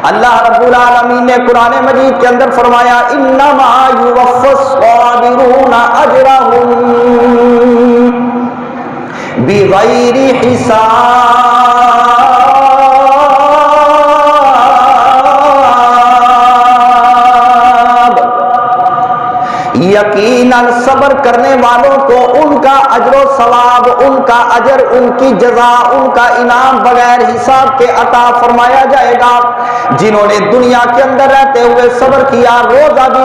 اللہ رب العالمین نے قرآن مجید کے اندر فرمایا انما یوفی الصابرون اجرهم بغیر حساب، یقیناً صبر کرنے والوں کو ان کا اجر و ثواب، ان کا اجر، ان کی جزا، ان کا انعام بغیر حساب کے عطا فرمایا جائے گا۔ جنہوں نے دنیا کے اندر رہتے ہوئے صبر کیا، روزہ بھی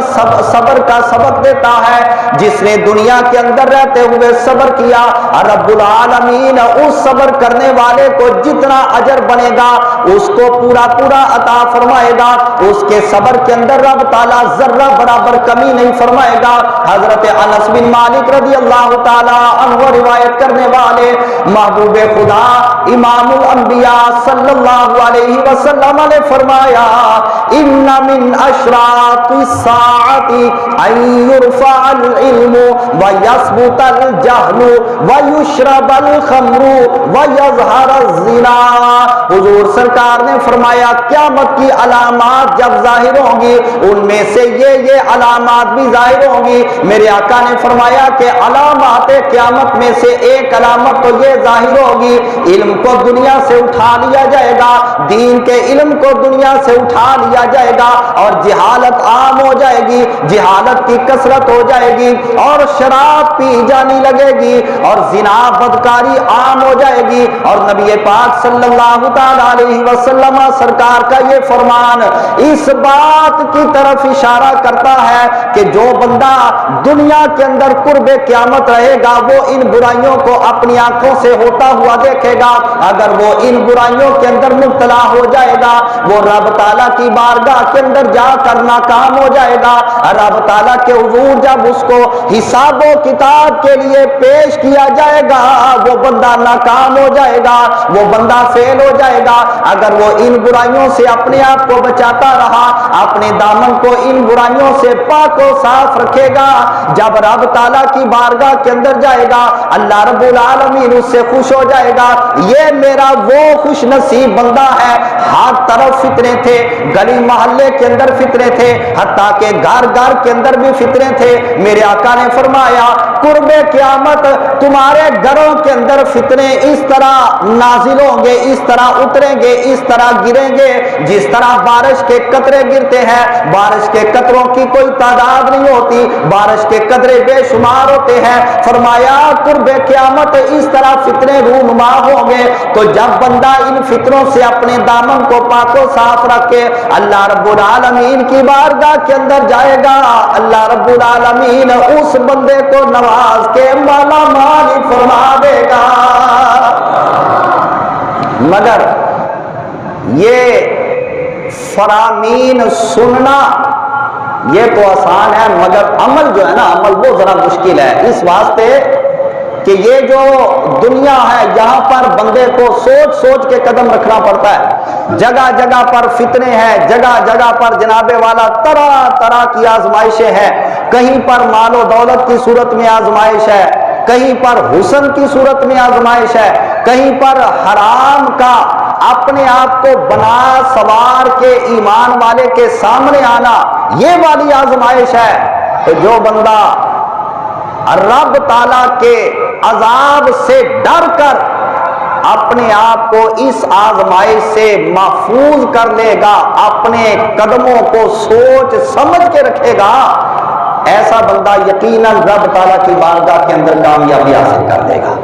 صبر کا سبق دیتا ہے۔ جس نے دنیا کے اندر رہتے ہوئے صبر کیا، رب العالمین اس صبر کرنے والے کو جتنا اجر بنے گا اس کو پورا پورا عطا فرمائے گا۔ اس کے صبر کے اندر رب تعالیٰ ذرہ برابر کمی نہیں فرمائے گا۔ حضرت انس بن مالک رضی اللہ تعالیٰ عنہ روایت کرنے والے محبوب خدا امام الانبیاء صلی اللہ علیہ وسلم نے فرمایا ان من اشراط الساعۃ ان یرفع العلم ویثبت الجہل ویشرب الخمر ویظہر الزنا۔ حضور سرکار نے فرمایا قیامت کی علامات جب ظاہر ہوں گی ان میں سے یہ علامات بھی ظاہر ہوں گی۔ میرے آقا نے فرمایا کہ علامات قیامت میں سے ایک علامت تو یہ ظاہر ہوگی، علم کو دنیا سے اٹھا لیا جائے گا، دین کے علم کو دنیا سے اٹھا لیا جائے گا اور جہالت عام ہو جائے گی، جہالت کی کثرت ہو جائے گی اور شراب پی جانی لگے گی اور زنا بدکاری عام ہو جائے گی۔ اور نبی پاک صلی اللہ تعالیٰ علیہ وسلم سرکار کا یہ فرمان اس بات کی طرف اشارہ کرتا ہے کہ جو بندہ دنیا کے اندر قرب قیامت رہے گا وہ ان برائیوں کو اپنی آنکھوں سے ہوتا ہوا دیکھے گا۔ اگر وہ ان برائیوں کے اندر مبتلا ہو جائے گا وہ رب تعالیٰ کی بارگاہ کے اندر جا کر ناکام ہو جائے گا۔ رب تعالیٰ کے حضور جب اس کو حساب و کتاب کے لیے پیش کیا جائے گا وہ بندہ ناکام ہو جائے گا، وہ بندہ فیل ہو جائے گا۔ اگر وہ ان برائیوں سے اپنے آپ کو بچاتا رہا، اپنے دامن کو ان برائیوں سے پاک و صاف رکھے گا، جب رب تعالیٰ کی بارگاہ کے اندر جائے گا اللہ رب العالمین اس سے خوش ہو جائے گا۔ یہ میرا وہ خوش نصیب بندہ ہے۔ ہر طرف فتنے تھے، گلی محلے کے اندر فتنے تھے، حتیٰ کہ گھر گھر کے اندر بھی فتنے تھے۔ میرے آقا نے فرمایا قرب قیامت تمہارے گھروں کے اندر فتنے اس طرح نازل ہوں گے، اس طرح اتریں گے، اس طرح گریں گے جس طرح بارش کے قطرے گرتے ہیں۔ بارش کے قطروں کی کوئی تعداد نہیں ہوتی، بارش کے قطرے بے شمار ہوتے ہیں۔ فرمایا قرب قیامت اس طرح فتنے رونما ہوں گے۔ تو جب بندہ ان فتنوں سے اپنے دامن کو پاک و صاف رکھ کے اللہ رب العالمین کی بارگاہ کے اندر جائے گا اللہ رب العالمین اس بندے کو نواز کے مالا مال فرما دے گا۔ مگر یہ فرامین سننا یہ تو آسان ہے، مگر عمل جو ہے نا، عمل وہ ذرا مشکل ہے، اس واسطے کہ یہ جو دنیا ہے یہاں پر بندے کو سوچ سوچ کے قدم رکھنا پڑتا ہے۔ جگہ جگہ پر فتنے ہیں، جگہ جگہ پر جناب والا طرح طرح کی آزمائشیں ہیں۔ کہیں پر مال و دولت کی صورت میں آزمائش ہے، کہیں پر حسن کی صورت میں آزمائش ہے، کہیں پر حرام کا اپنے آپ کو بنا سوار کے ایمان والے کے سامنے آنا، یہ والی آزمائش ہے۔ تو جو بندہ رب تعالیٰ کے عذاب سے ڈر کر اپنے آپ کو اس آزمائش سے محفوظ کر لے گا، اپنے قدموں کو سوچ سمجھ کے رکھے گا، ایسا بندہ یقیناً رب تعالیٰ کی بارگاہ کے اندر کامیابی حاصل کر دے گا۔